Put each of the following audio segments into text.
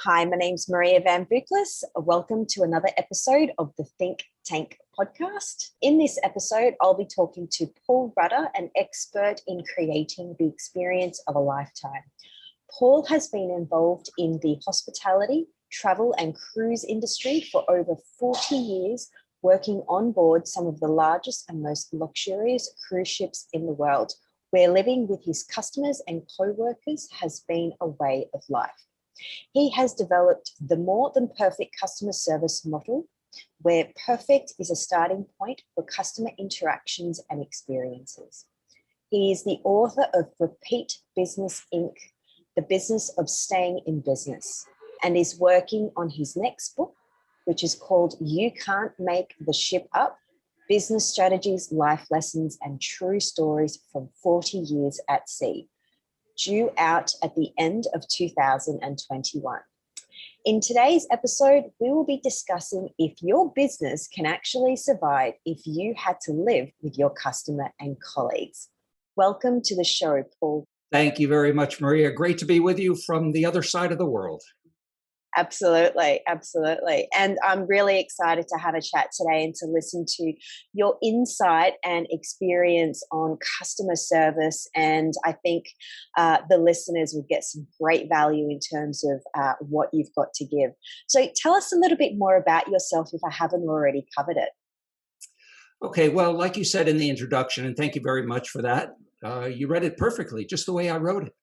Hi, my name's Maria Van Buklis. Welcome to another episode of the Think Tank podcast. In this episode, I'll be talking to Paul Rutter, an expert in creating the experience of a lifetime. Paul has been involved in the hospitality, travel and cruise industry for over 40 years, working on board some of the largest and most luxurious cruise ships in the world, where living with his customers and co-workers has been a way of life. He has developed the more than perfect customer service model, where perfect is a starting point for customer interactions and experiences. He is the author of Repeat Business Inc., The Business of Staying in Business, and is working on his next book, which is called You Can't Make the Ship Up: Business Strategies, Life Lessons, and True Stories from 40 Years at Sea, due out at the end of 2021. In today's episode, we will be discussing if your business can actually survive if you had to live with your customer and colleagues. Welcome to the show, Paul. Thank you very much, Maria. Great to be with you from the other side of the world. Absolutely, absolutely. And I'm really excited to have a chat today and to listen to your insight and experience on customer service. And I think the listeners will get some great value in terms of what you've got to give. So tell us a little bit more about yourself if I haven't already covered it. Okay, well, like you said in the introduction, and thank you very much for that. You read it perfectly, just the way I wrote it.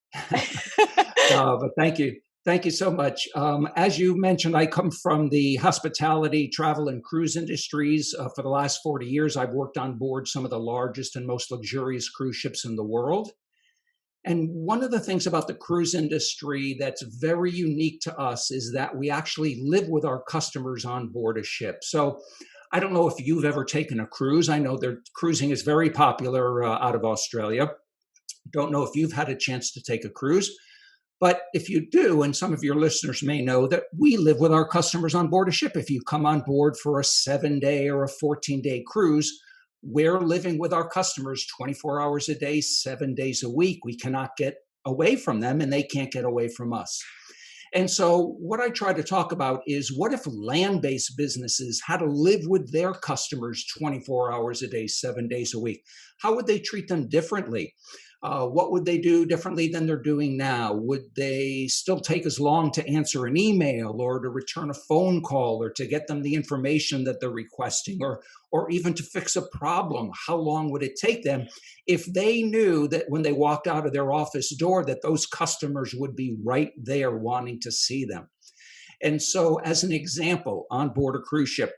But thank you. Thank you so much. As you mentioned, I come from the hospitality, travel, and cruise industries. For the last 40 years, I've worked on board some of the largest and most luxurious cruise ships in the world. And one of the things about the cruise industry that's very unique to us is that we actually live with our customers on board a ship. So I don't know if you've ever taken a cruise. I know that cruising is very popular out of Australia. Don't know if you've had a chance to take a cruise. But if you do, and some of your listeners may know that we live with our customers on board a ship. If you come on board for a 7-day or a 14-day cruise, we're living with our customers 24 hours a day, 7 days a week. We cannot get away from them and they can't get away from us. And so what I try to talk about is what if land-based businesses had to live with their customers 24 hours a day, 7 days a week? How would they treat them differently? What would they do differently than they're doing now? Would they still take as long to answer an email or to return a phone call or to get them the information that they're requesting or even to fix a problem? How long would it take them if they knew that when they walked out of their office door that those customers would be right there wanting to see them? And so as an example, on board a cruise ship,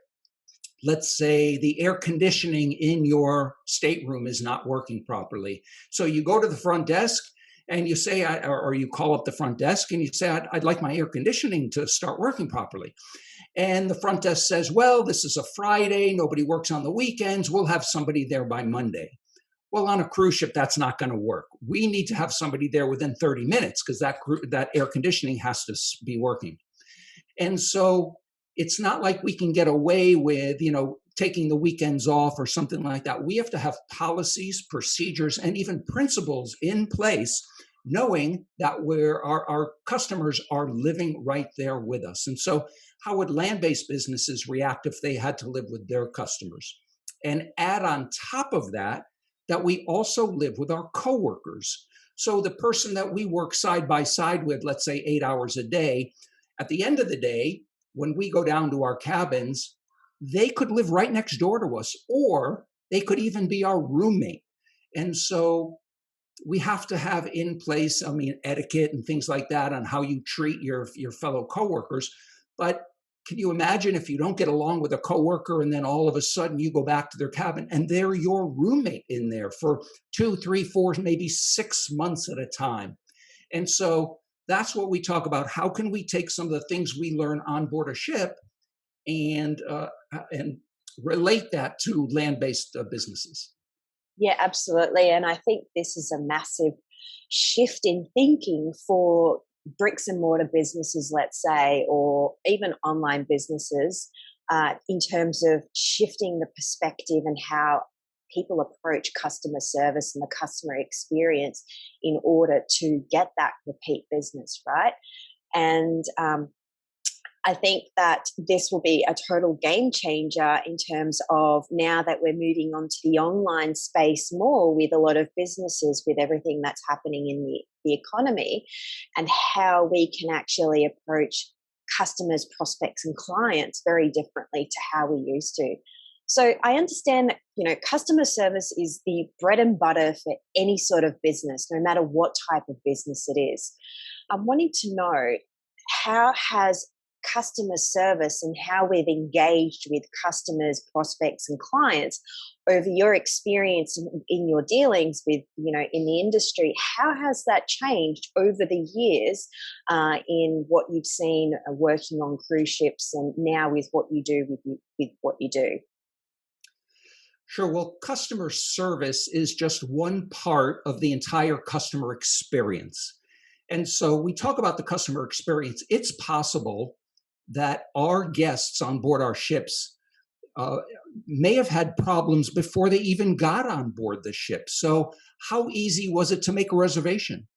let's say the air conditioning in your stateroom is not working properly. So you go to the front desk and you say, or you call up the front desk and you say, I'd like my air conditioning to start working properly. And the front desk says, well, this is a Friday. Nobody works on the weekends. We'll have somebody there by Monday. Well, on a cruise ship, that's not going to work. We need to have somebody there within 30 minutes because that air conditioning has to be working. And so it's not like we can get away with, taking the weekends off or something like that. We have to have policies, procedures, and even principles in place, knowing that our customers are living right there with us. And so how would land-based businesses react if they had to live with their customers? And add on top of that we also live with our coworkers. So the person that we work side by side with, let's say 8 hours a day, at the end of the day, when we go down to our cabins, they could live right next door to us, or they could even be our roommate. And so we have to have in place, etiquette and things like that on how you treat your fellow coworkers. But can you imagine if you don't get along with a coworker and then all of a sudden you go back to their cabin and they're your roommate in there for 2, 3, 4, maybe 6 months at a time? And so that's what we talk about. How can we take some of the things we learn on board a ship and relate that to land-based businesses? Yeah, absolutely. And I think this is a massive shift in thinking for bricks and mortar businesses, let's say, or even online businesses, in terms of shifting the perspective and how people approach customer service and the customer experience in order to get that repeat business, right? And I think that this will be a total game changer in terms of now that we're moving on to the online space more with a lot of businesses, with everything that's happening in the economy, and how we can actually approach customers, prospects, and clients very differently to how we used to. So I understand that, customer service is the bread and butter for any sort of business, no matter what type of business it is. I'm wanting to know, how has customer service and how we've engaged with customers, prospects, and clients over your experience in your dealings with, in the industry, how has that changed over the years in what you've seen working on cruise ships and now with what you do with what you do? Sure. Well, customer service is just one part of the entire customer experience. And so we talk about the customer experience. It's possible that our guests on board our ships may have had problems before they even got on board the ship. So how easy was it to make a reservation?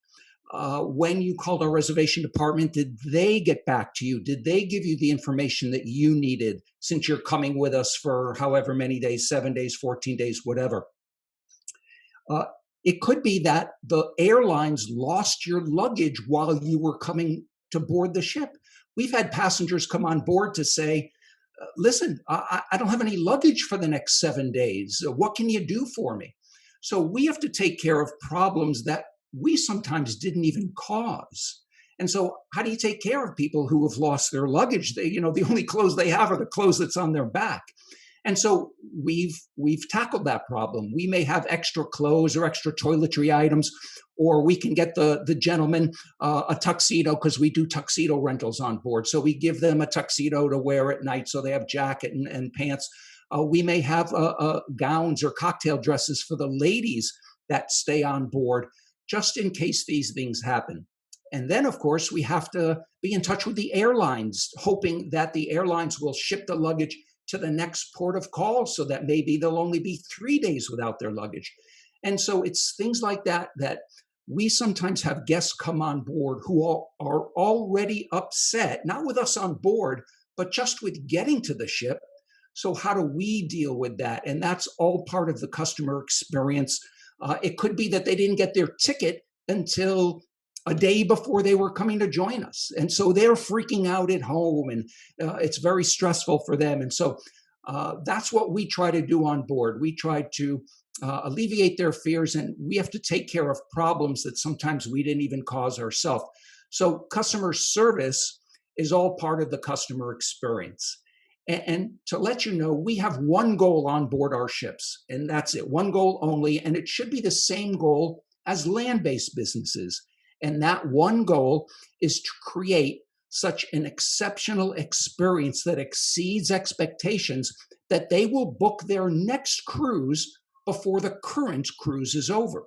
When you called our reservation department, did they get back to you? Did they give you the information that you needed, since you're coming with us for however many days, 7 days, 14 days, whatever? It could be that the airlines lost your luggage while you were coming to board the ship. We've had passengers come on board to say, listen, I don't have any luggage for the next 7 days. What can you do for me? So we have to take care of problems that we sometimes didn't even cause. And so how do you take care of people who have lost their luggage? The only clothes they have are the clothes that's on their back. And so we've tackled that problem. We may have extra clothes or extra toiletry items, or we can get the gentleman a tuxedo, because we do tuxedo rentals on board. So we give them a tuxedo to wear at night, so they have jacket and pants. We may have gowns or cocktail dresses for the ladies that stay on board, just in case these things happen. And then, of course, we have to be in touch with the airlines, hoping that the airlines will ship the luggage to the next port of call, so that maybe they'll only be 3 days without their luggage. And so it's things like that we sometimes have guests come on board who are already upset, not with us on board, but just with getting to the ship. So how do we deal with that? And that's all part of the customer experience. It could be that they didn't get their ticket until a day before they were coming to join us. And so they're freaking out at home, and it's very stressful for them. And so that's what we try to do on board. We try to alleviate their fears, and we have to take care of problems that sometimes we didn't even cause ourselves. So customer service is all part of the customer experience. And to let you know, we have one goal on board our ships, and that's it, one goal only. And it should be the same goal as land-based businesses. And that one goal is to create such an exceptional experience that exceeds expectations that they will book their next cruise before the current cruise is over.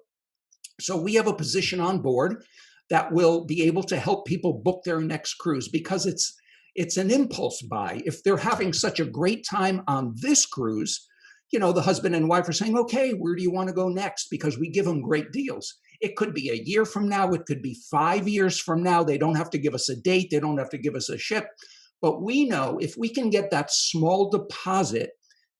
So we have a position on board that will be able to help people book their next cruise, because it's an impulse buy. If they're having such a great time on this cruise, the husband and wife are saying, okay, where do you want to go next? Because we give them great deals. It could be a year from now. It could be 5 years from now. They don't have to give us a date. They don't have to give us a ship. But we know if we can get that small deposit,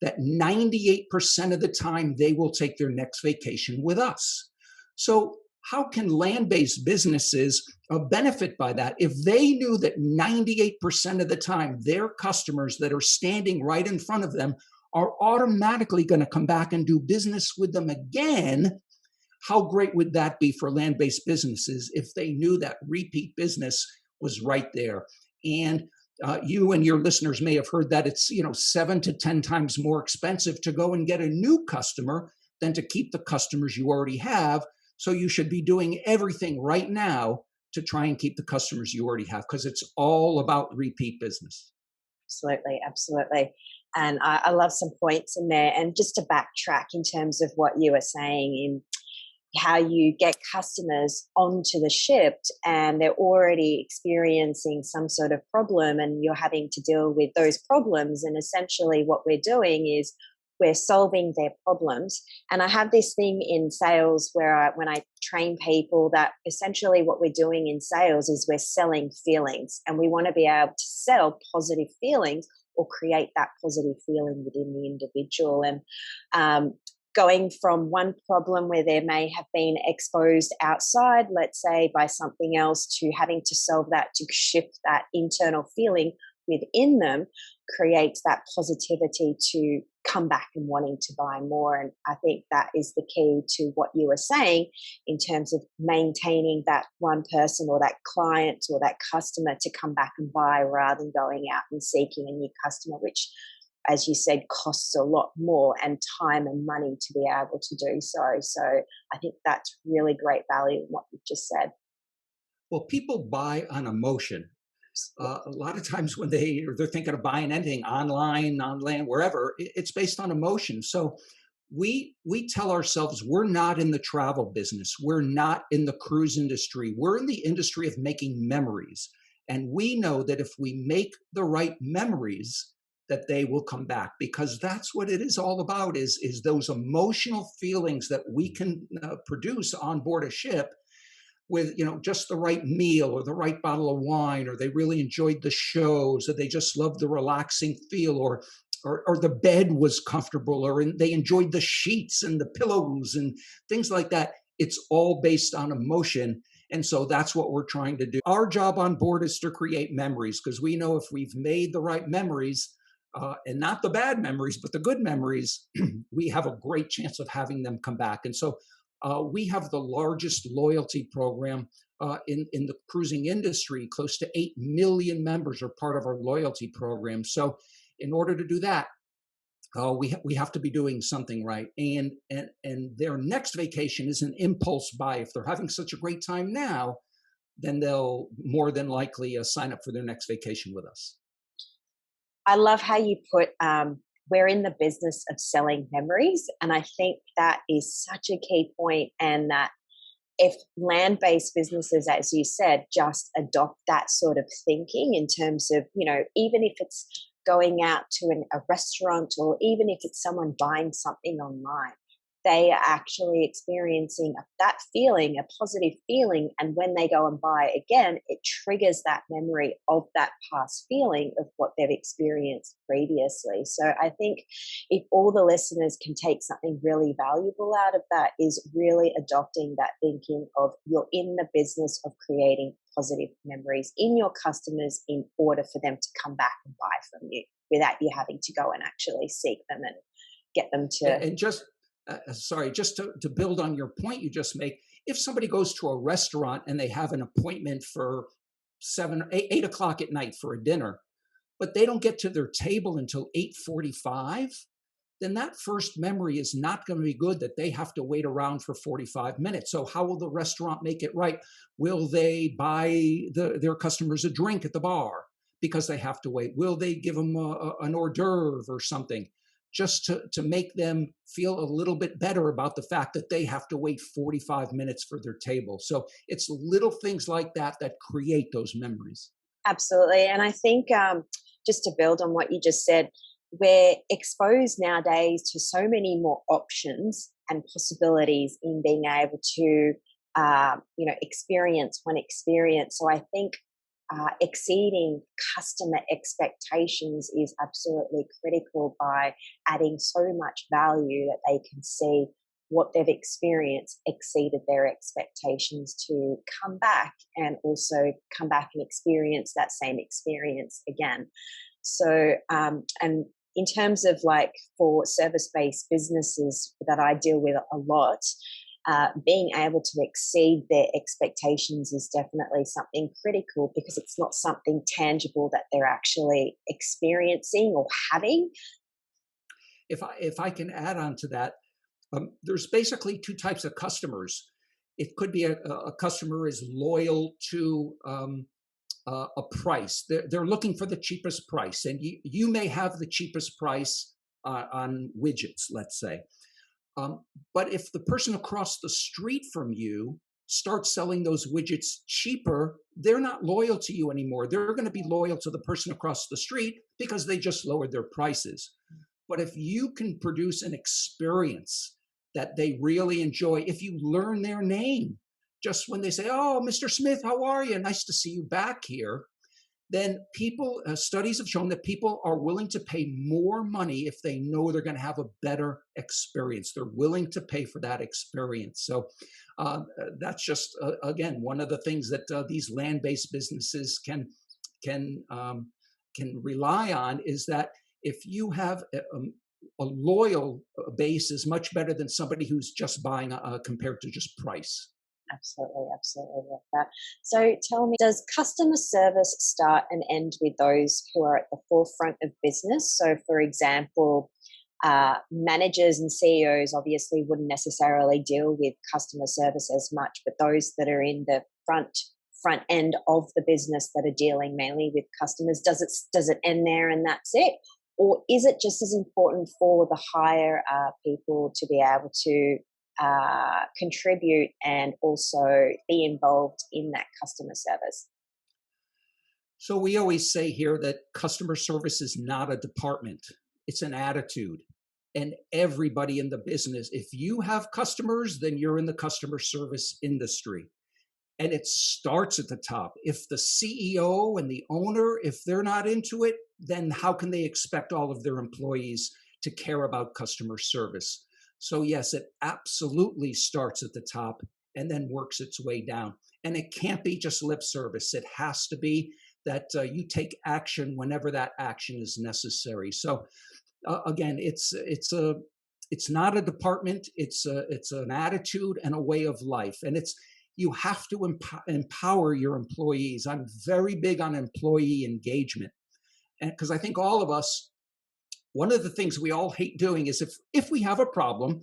that 98% of the time they will take their next vacation with us. So how can land-based businesses benefit by that? If they knew that 98% of the time their customers that are standing right in front of them are automatically going to come back and do business with them again, how great would that be for land-based businesses if they knew that repeat business was right there? And you and your listeners may have heard that it's 7 to 10 times more expensive to go and get a new customer than to keep the customers you already have. So you should be doing everything right now to try and keep the customers you already have, because it's all about repeat business. Absolutely, absolutely. And I love some points in there. And just to backtrack in terms of what you were saying in how you get customers onto the ship and they're already experiencing some sort of problem, and you're having to deal with those problems. And essentially what we're doing is we're solving their problems. And I have this thing in sales where when I train people, that essentially what we're doing in sales is we're selling feelings, and we want to be able to sell positive feelings or create that positive feeling within the individual. And going from one problem where there may have been exposed outside, let's say by something else, to having to solve that, to shift that internal feeling within them, creates that positivity to come back and wanting to buy more. And I think that is the key to what you were saying in terms of maintaining that one person or that client or that customer to come back and buy, rather than going out and seeking a new customer, which, as you said, costs a lot more and time and money to be able to do so. So I think that's really great value in what you've just said. Well, people buy on emotion. A lot of times when they're thinking of buying anything online, on land, wherever, it's based on emotion. So we tell ourselves we're not in the travel business. We're not in the cruise industry. We're in the industry of making memories. And we know that if we make the right memories, that they will come back, because that's what it is all about, is those emotional feelings that we can produce on board a ship with, just the right meal or the right bottle of wine, or they really enjoyed the shows, or they just loved the relaxing feel, or the bed was comfortable, or they enjoyed the sheets and the pillows and things like that. It's all based on emotion. And so that's what we're trying to do. Our job on board is to create memories, because we know if we've made the right memories, and not the bad memories, but the good memories, we have a great chance of having them come back. And so we have the largest loyalty program in the cruising industry. Close to 8 million members are part of our loyalty program. So in order to do that, we have to be doing something right. And their next vacation is an impulse buy. If they're having such a great time now, then they'll more than likely sign up for their next vacation with us. I love how you put we're in the business of selling memories. And I think that is such a key point, and that if land-based businesses, as you said, just adopt that sort of thinking in terms of, even if it's going out to a restaurant, or even if it's someone buying something online, they are actually experiencing that feeling, a positive feeling. And when they go and buy again, it triggers that memory of that past feeling of what they've experienced previously. So I think if all the listeners can take something really valuable out of that, is really adopting that thinking of, you're in the business of creating positive memories in your customers in order for them to come back and buy from you, without you having to go and actually seek them and get them to. And just to build on your point you just made, if somebody goes to a restaurant and they have an appointment for 8 o'clock at night for a dinner, but they don't get to their table until 8:45, then that first memory is not going to be good, that they have to wait around for 45 minutes. So how will the restaurant make it right? Will they buy their customers a drink at the bar because they have to wait? Will they give them an hors d'oeuvre or something, just to make them feel a little bit better about the fact that they have to wait 45 minutes for their table? So it's little things like that that create those memories. Absolutely. And I think just to build on what you just said, we're exposed nowadays to so many more options and possibilities in being able to, experience one experience. So I think exceeding customer expectations is absolutely critical, by adding so much value that they can see what they've experienced exceeded their expectations, to come back and also come back and experience that same experience again. So, and in terms of for service-based businesses that I deal with a lot, being able to exceed their expectations is definitely something critical, because it's not something tangible that they're actually experiencing or having. If I can add on to that, there's basically two types of customers. It could be a customer is loyal to a price. They're looking for the cheapest price, and you may have the cheapest price on widgets, let's say. But if the person across the street from you starts selling those widgets cheaper, they're not loyal to you anymore. They're going to be loyal to the person across the street because they just lowered their prices. But if you can produce an experience that they really enjoy, if you learn their name, just when they say, "Oh, Mr. Smith, how are you? Nice to see you back here," then people, studies have shown that people are willing to pay more money if they know they're going to have a better experience. They're willing to pay for that experience. So that's just, again, one of the things that these land-based businesses can can rely on is that if you have a loyal base is much better than somebody who's just buying compared to just price. Absolutely, absolutely love that. So tell me, does customer service start and end with those who are at the forefront of business? So, for example, managers and CEOs obviously wouldn't necessarily deal with customer service as much, but those that are in the front end of the business that are dealing mainly with customers, does it end there and that's it? Or is it just as important for the higher people to be able to contribute and also be involved in that customer service? So we always say here that customer service is not a department, it's an attitude. And everybody in the business, if you have customers, then you're in the customer service industry. And it starts at the top. If the CEO and the owner, if they're not into it, then how can they expect all of their employees to care about customer service? So yes, it absolutely starts at the top and then works its way down. And it can't be just lip service. It has to be that you take action whenever that action is necessary. So again, it's not a department. It's an attitude and a way of life, and it's you have to empower your employees. I'm very big on employee engagement, and because I think all of us, one of the things we all hate doing is if we have a problem,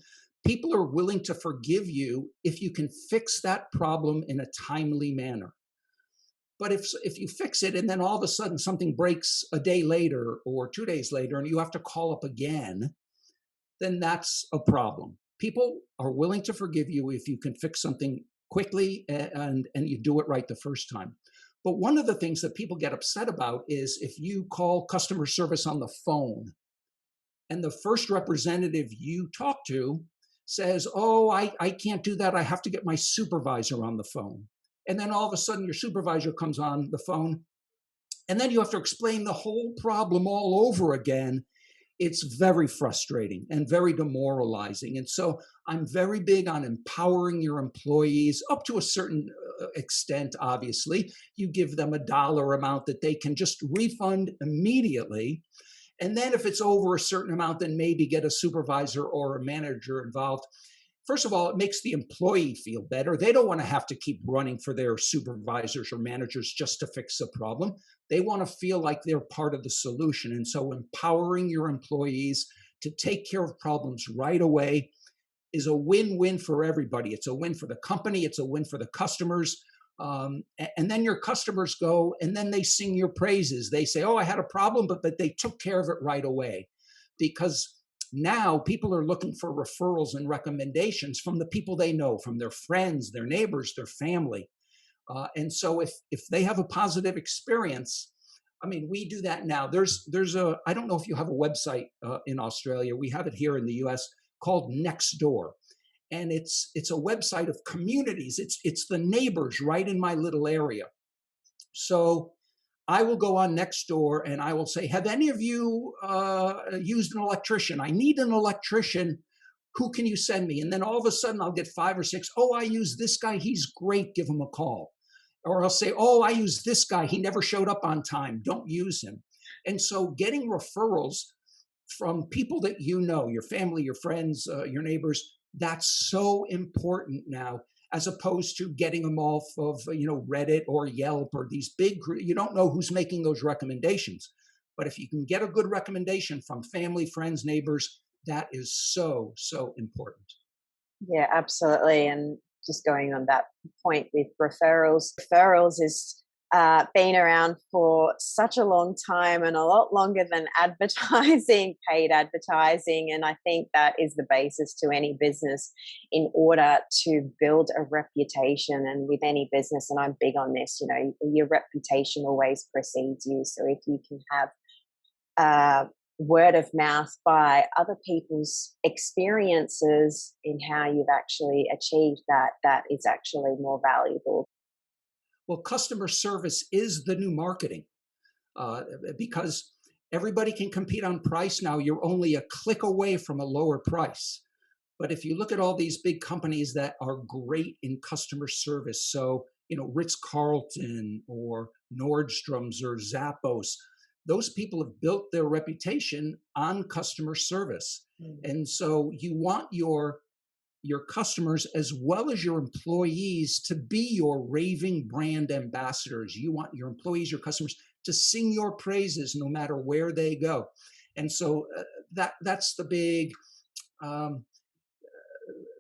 people are willing to forgive you if you can fix that problem in a timely manner. But if you fix it and then all of a sudden something breaks a day later or 2 days later and you have to call up again, then that's a problem. People are willing to forgive you if you can fix something quickly and you do it right the first time. But one of the things that people get upset about is if you call customer service on the phone and the first representative you talk to says, "Oh, I can't do that. I have to get my supervisor on the phone." And then all of a sudden your supervisor comes on the phone and then you have to explain the whole problem all over again. It's very frustrating and very demoralizing. And so I'm very big on empowering your employees up to a certain extent, obviously. You give them a dollar amount that they can just refund immediately. And then if it's over a certain amount, then maybe get a supervisor or a manager involved. First of all, it makes the employee feel better. They don't want to have to keep running for their supervisors or managers just to fix a problem. They want to feel like they're part of the solution. And so empowering your employees to take care of problems right away is a win-win for everybody. It's a win for the company. It's a win for the customers. And then your customers go and then they sing your praises. They say, "Oh, I had a problem, but they took care of it right away." Because now people are looking for referrals and recommendations from the people they know, from their friends, their neighbors, their family. And so if they have a positive experience, I mean, we do that now. There's a, I don't know if you have a website in Australia. We have it here in the US called Nextdoor. And it's a website of communities. It's the neighbors right in my little area. So I will go on Nextdoor and I will say, "Have any of you used an electrician? I need an electrician. Who can you send me?" And then all of a sudden I'll get 5 or 6. "Oh, I use this guy. He's great. Give him a call." Or I'll say, "Oh, I use this guy. He never showed up on time. Don't use him." And so getting referrals from people that you know, your family, your friends, your neighbors, that's so important now, as opposed to getting them off of Reddit or Yelp or these big. You don't know who's making those recommendations, but if you can get a good recommendation from family, friends, neighbors, that is so important. Yeah, absolutely. And just going on that point with referrals is been around for such a long time and a lot longer than advertising, paid advertising. And I think that is the basis to any business in order to build a reputation. And with any business, and I'm big on this, your reputation always precedes you. So if you can have word of mouth by other people's experiences in how you've actually achieved that, that is actually more valuable. Well, customer service is the new marketing, because everybody can compete on price now. You're only a click away from a lower price. But if you look at all these big companies that are great in customer service, so, Ritz-Carlton or Nordstrom's or Zappos, those people have built their reputation on customer service. Mm. And so you want your customers as well as your employees to be your raving brand ambassadors. You want your employees, your customers to sing your praises no matter where they go. And so that's the big um,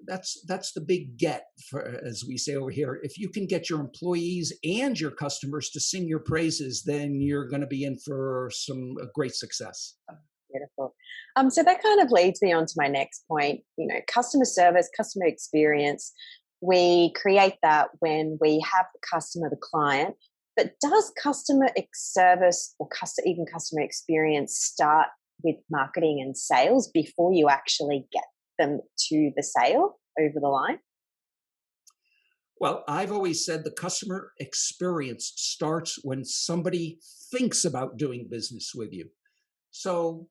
that's the big get, for, as we say over here. If you can get your employees and your customers to sing your praises, then you're going to be in for some great success. Beautiful. So that kind of leads me on to my next point. Customer service, customer experience. We create that when we have the customer, the client. But does customer service or even customer experience start with marketing and sales before you actually get them to the sale over the line? Well, I've always said the customer experience starts when somebody thinks about doing business with you. So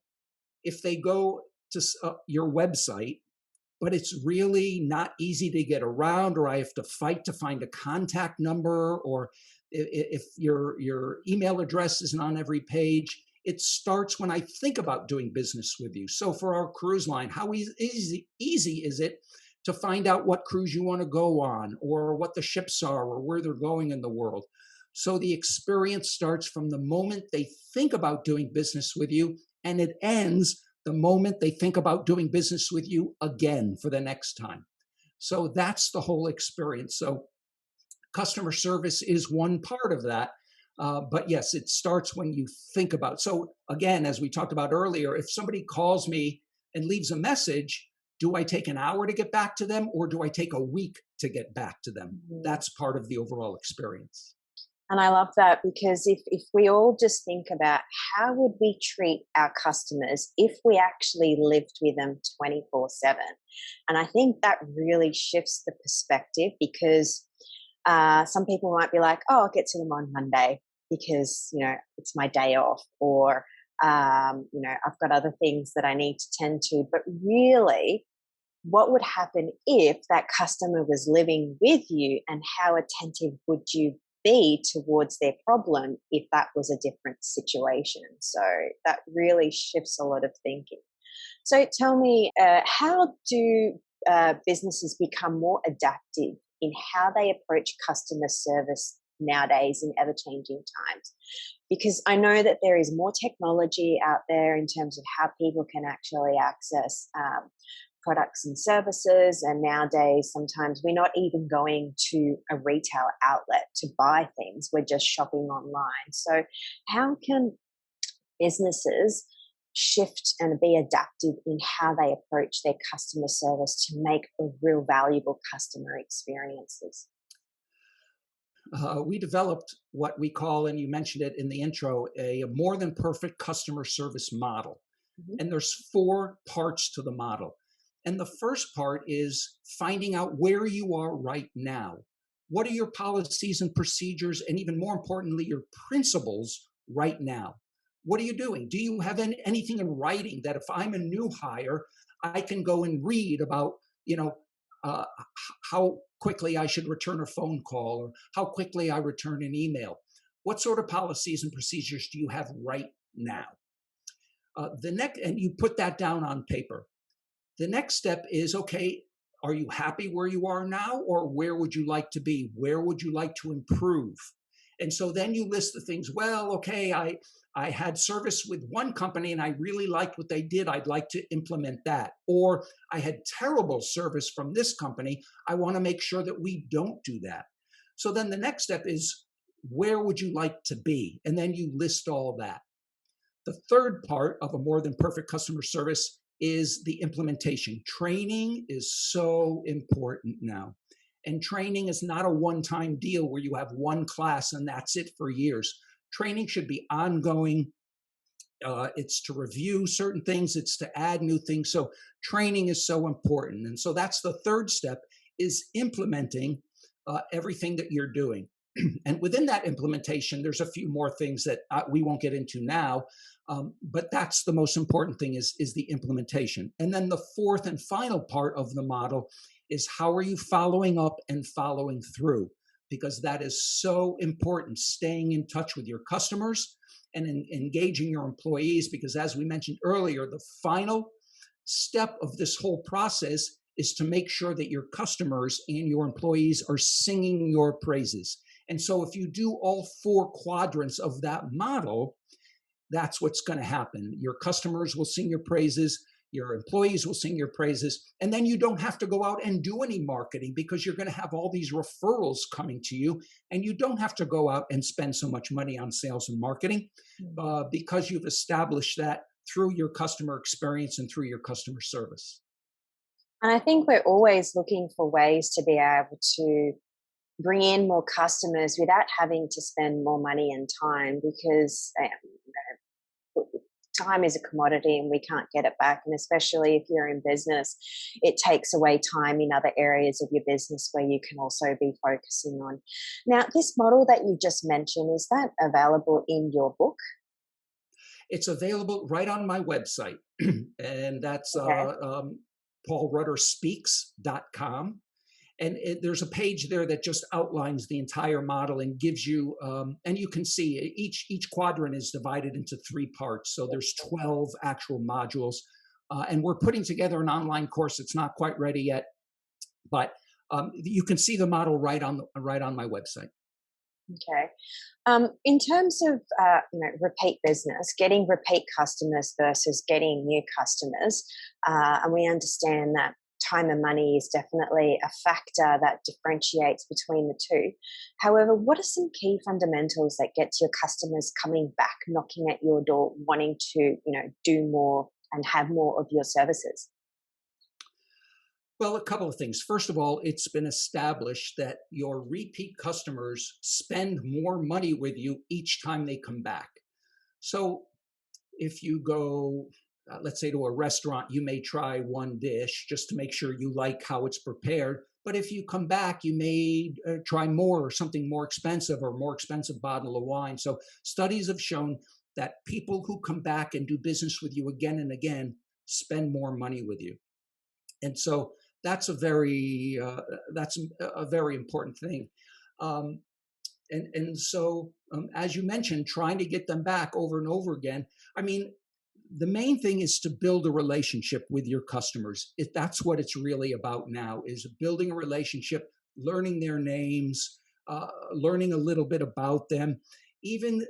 if they go to your website, but it's really not easy to get around, or I have to fight to find a contact number, or if your email address isn't on every page, it starts when I think about doing business with you. So for our cruise line, how easy is it to find out what cruise you want to go on, or what the ships are, or where they're going in the world? So the experience starts from the moment they think about doing business with you, and it ends the moment they think about doing business with you again for the next time. So that's the whole experience. So customer service is one part of that. But yes, it starts when you think about. So again, as we talked about earlier, if somebody calls me and leaves a message, do I take an hour to get back to them, or do I take a week to get back to them? Mm-hmm. That's part of the overall experience. And I love that, because if we all just think about how would we treat our customers if we actually lived with them 24/7. And I think that really shifts the perspective, because some people might be like, oh, I'll get to them on Monday because, it's my day off, or, I've got other things that I need to tend to. But really, what would happen if that customer was living with you, and how attentive would you be towards their problem if that was a different situation? So that really shifts a lot of thinking. So tell me, how do businesses become more adaptive in how they approach customer service nowadays in ever-changing times? Because I know that there is more technology out there in terms of how people can actually access products and services, and nowadays sometimes we're not even going to a retail outlet to buy things, we're just shopping online. So how can businesses shift and be adaptive in how they approach their customer service to make a real valuable customer experiences? We developed what we call, and you mentioned it in the intro, a more than perfect customer service model. Mm-hmm. And there's 4 parts to the model. And the first part is finding out where you are right now. What are your policies and procedures, and even more importantly, your principles right now? What are you doing? Do you have anything in writing that if I'm a new hire, I can go and read about, uh, how quickly I should return a phone call, or how quickly I return an email? What sort of policies and procedures do you have right now? And you put that down on paper. The next step is, okay, are you happy where you are now, or where would you like to be? Where would you like to improve? And so then you list the things. Well, okay, I had service with one company and I really liked what they did. I'd like to implement that. Or I had terrible service from this company. I want to make sure that we don't do that. So then the next step is, where would you like to be? And then you list all that. The third part of a more than perfect customer service is the implementation. Training is so important now. And training is not a one-time deal where you have one class and that's it for years. Training should be ongoing, It's to review certain things. It's to add new things. So training is so important. And so that's the third step, is implementing everything that you're doing. And within that implementation, there's a few more things that we won't get into now, but that's the most important thing, is the implementation. And then the fourth and final part of the model is, how are you following up and following through? Because that is so important, staying in touch with your customers and engaging your employees, because as we mentioned earlier, the final step of this whole process is to make sure that your customers and your employees are singing your praises. And so if you do all four quadrants of that model, that's what's going to happen. Your customers will sing your praises, your employees will sing your praises, and then you don't have to go out and do any marketing, because you're going to have all these referrals coming to you, and you don't have to go out and spend so much money on sales and marketing, because you've established that through your customer experience and through your customer service. And I think we're always looking for ways to be able to bring in more customers without having to spend more money and time, because time is a commodity and we can't get it back. And especially if you're in business, it takes away time in other areas of your business where you can also be focusing on. Now, this model that you just mentioned, is that available in your book? It's available right on my website, and that's paulrutterspeaks.com. And there's a page there that just outlines the entire model and gives you, and you can see each quadrant is divided into 3 parts. So there's 12 actual modules. And we're putting together an online course. It's not quite ready yet, but you can see the model right on my website. Okay. In terms of repeat business, getting repeat customers versus getting new customers, and we understand that time and money is definitely a factor that differentiates between the two. However, what are some key fundamentals that gets your customers coming back, knocking at your door, wanting to do more and have more of your services? Well, a couple of things. First of all, it's been established that your repeat customers spend more money with you each time they come back. So if you go, let's say, to a restaurant, you may try one dish just to make sure you like how it's prepared. But if you come back, you may try more, or something more expensive, or more expensive bottle of wine. So studies have shown that people who come back and do business with you again and again spend more money with you. And so that's a very important thing. So as you mentioned, trying to get them back over and over again. I mean, the main thing is to build a relationship with your customers. That's what it's really about now, is building a relationship, learning their names, learning a little bit about them, even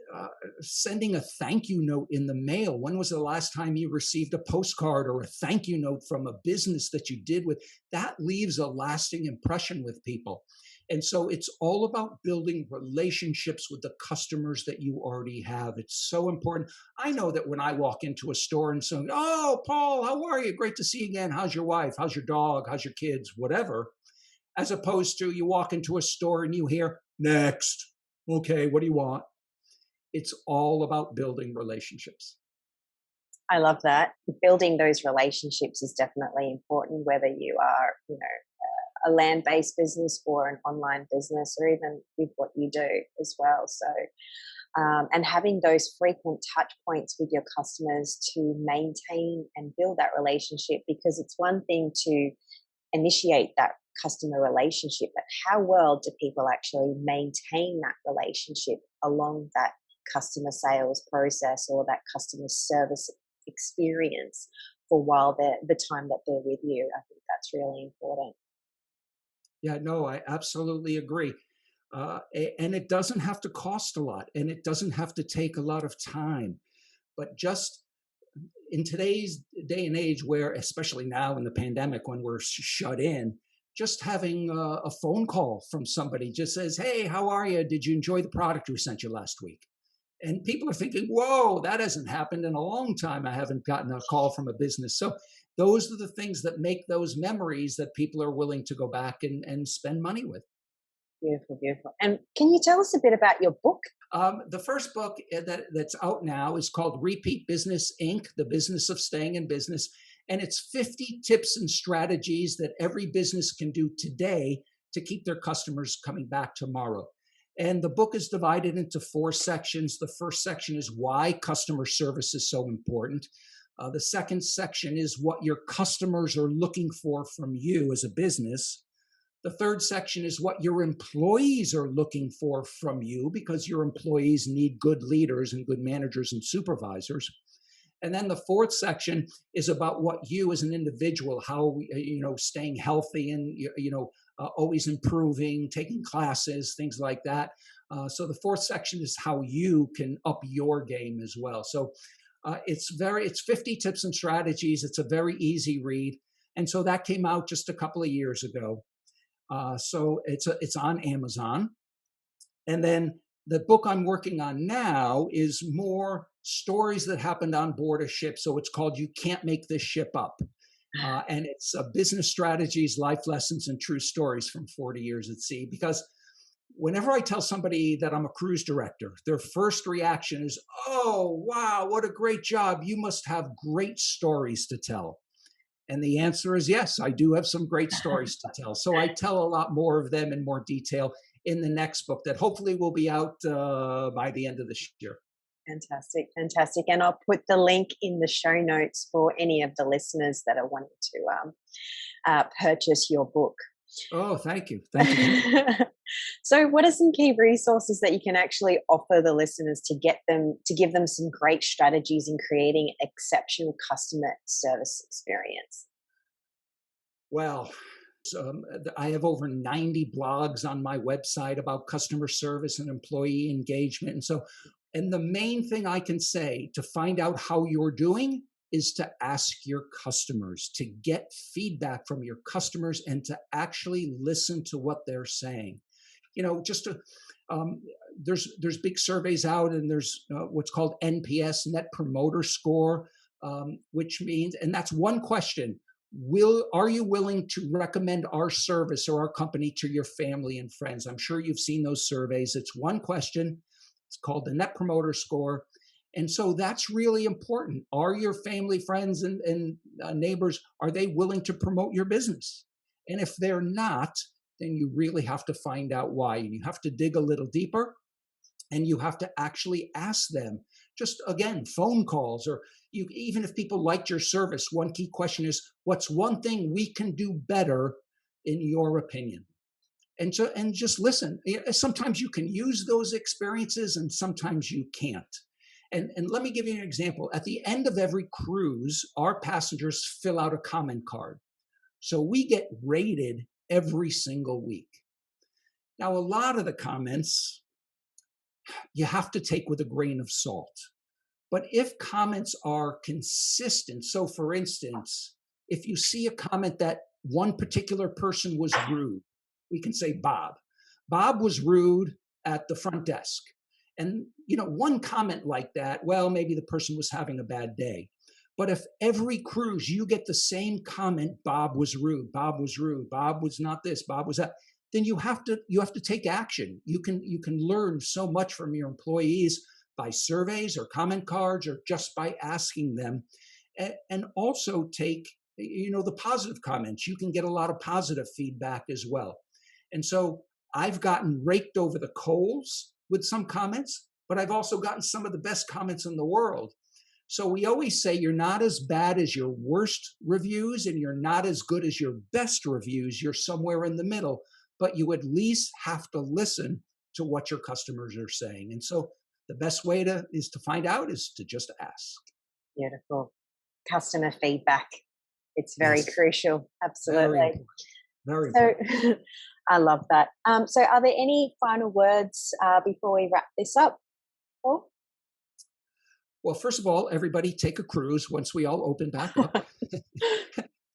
sending a thank you note in the mail. When was the last time you received a postcard or a thank you note from a business that you did with? That leaves a lasting impression with people. And so it's all about building relationships with the customers that you already have. It's so important. I know that when I walk into a store and say, "Oh, Paul, how are you? Great to see you again. How's your wife? How's your dog? How's your kids?" Whatever. As opposed to you walk into a store and you hear, "Next. Okay, what do you want?" It's all about building relationships. I love that. Building those relationships is definitely important, whether you are, a land-based business or an online business, or even with what you do as well. So, and having those frequent touch points with your customers to maintain and build that relationship, because it's one thing to initiate that customer relationship, but how well do people actually maintain that relationship along that customer sales process or that customer service experience for the time that they're with you? I think that's really important. Yeah, no, I absolutely agree. And it doesn't have to cost a lot, and it doesn't have to take a lot of time. But just in today's day and age, where, especially now in the pandemic, when we're shut in, just having a phone call from somebody just says, "Hey, how are you? Did you enjoy the product we sent you last week?" And people are thinking, "Whoa, that hasn't happened in a long time. I haven't gotten a call from a business." So those are the things that make those memories that people are willing to go back and spend money with. Beautiful, beautiful. And can you tell us a bit about your book? The first book that's out now is called Repeat Business Inc., The Business of Staying in Business. And it's 50 tips and strategies that every business can do today to keep their customers coming back tomorrow. And the book is divided into 4 sections. The first section is why customer service is so important. The second section is what your customers are looking for from you as a business. The third section is what your employees are looking for from you, because your employees need good leaders and good managers and supervisors. And then the fourth section is about what you as an individual, how, staying healthy and, always improving, taking classes, things like that. So the fourth section is how you can up your game as well. So it's 50 tips and strategies. It's a very easy read. And so that came out just a couple of years ago. So it's on Amazon. And then the book I'm working on now is more stories that happened on board a ship. So it's called You Can't Make This Ship Up. And it's business strategies, life lessons, and true stories from 40 years at sea. Because whenever I tell somebody that I'm a cruise director, their first reaction is, oh, wow, what a great job. You must have great stories to tell. And the answer is yes, I do have some great stories to tell. So I tell a lot more of them in more detail in the next book that hopefully will be out by the end of this year. Fantastic, fantastic. And I'll put the link in the show notes for any of the listeners that are wanting to purchase your book. Oh, thank you. Thank you. So what are some key resources that you can actually offer the listeners to give them some great strategies in creating exceptional customer service experience? Well, I have over 90 blogs on my website about customer service and employee engagement. And the main thing I can say to find out how you're doing is to ask your customers, to get feedback from your customers and to actually listen to what they're saying. There's big surveys out, and there's what's called NPS, Net Promoter Score, which means, and that's one question: are you willing to recommend our service or our company to your family and friends? I'm sure you've seen those surveys. It's one question. It's called the Net Promoter Score. And so that's really important. Are your family, friends, and neighbors, are they willing to promote your business? And if they're not, then you really have to find out why. And you have to dig a little deeper, and you have to actually ask them. Just, again, phone calls, or even if people liked your service, one key question is, what's one thing we can do better in your opinion? And just listen. Sometimes you can use those experiences and sometimes you can't. And let me give you an example. At the end of every cruise, our passengers fill out a comment card. So we get rated every single week. Now, a lot of the comments you have to take with a grain of salt. But if comments are consistent, so for instance, if you see a comment that one particular person was rude, we can say Bob. Bob was rude at the front desk. And, one comment like that, well, maybe the person was having a bad day. But if every cruise you get the same comment, Bob was rude, Bob was rude, Bob was not this, Bob was that, then you have to take action. You can learn so much from your employees by surveys or comment cards or just by asking them. And also take, the positive comments. You can get a lot of positive feedback as well. And so I've gotten raked over the coals with some comments, but I've also gotten some of the best comments in the world. So we always say you're not as bad as your worst reviews and you're not as good as your best reviews. You're somewhere in the middle, but you at least have to listen to what your customers are saying. And so the best way to find out is to just ask. Beautiful. Customer feedback. It's very crucial. Absolutely. Very important. I love that. So are there any final words before we wrap this up, Paul? Well, first of all, everybody take a cruise once we all open back up.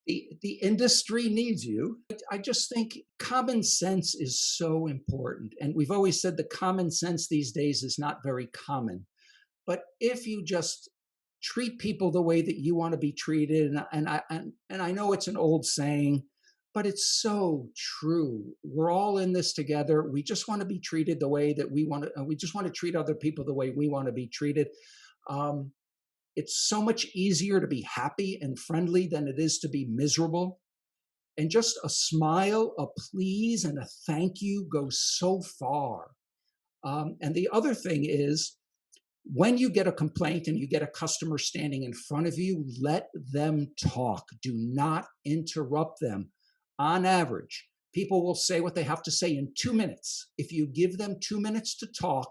The industry needs you. I just think common sense is so important. And we've always said that common sense these days is not very common. But if you just treat people the way that you want to be treated, and I know it's an old saying, but it's so true. We're all in this together. We just want to be treated the way that we want to. We just want to treat other people the way we want to be treated. Um, it's so much easier to be happy and friendly than it is to be miserable. And just a smile, a please, and a thank you goes so far. And the other thing is, when you get a complaint and you get a customer standing in front of you, let them talk. Do not interrupt them. On average, people will say what they have to say in 2 minutes. If you give them 2 minutes to talk,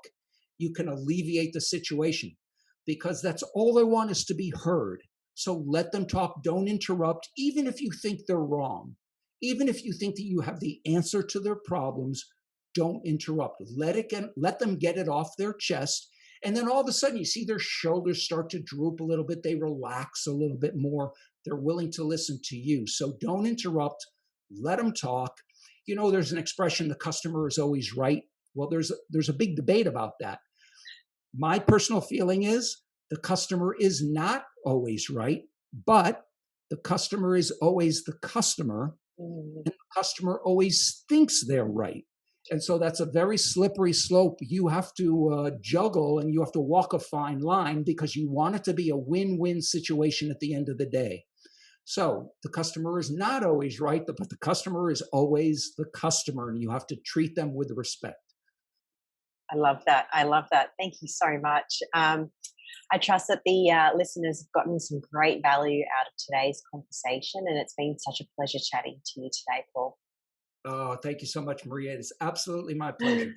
you can alleviate the situation because that's all they want is to be heard. So let them talk. Don't interrupt, even if you think they're wrong. Even if you think that you have the answer to their problems, don't interrupt. Let them get it off their chest. And then all of a sudden, you see their shoulders start to droop a little bit. They relax a little bit more. They're willing to listen to you. So don't interrupt. Let them talk. You know, there's an expression, the customer is always right. Well, there's a big debate about that. My personal feeling is the customer is not always right, but the customer is always the customer, and the customer always thinks they're right. And so that's a very slippery slope. You have to juggle and you have to walk a fine line because you want it to be a win-win situation at the end of the day. So the customer is not always right, but the customer is always the customer, and you have to treat them with respect. I love that. I love that. Thank you so much. I trust that the listeners have gotten some great value out of today's conversation, and it's been such a pleasure chatting to you today, Paul. Oh, thank you so much, Maria. It's absolutely my pleasure.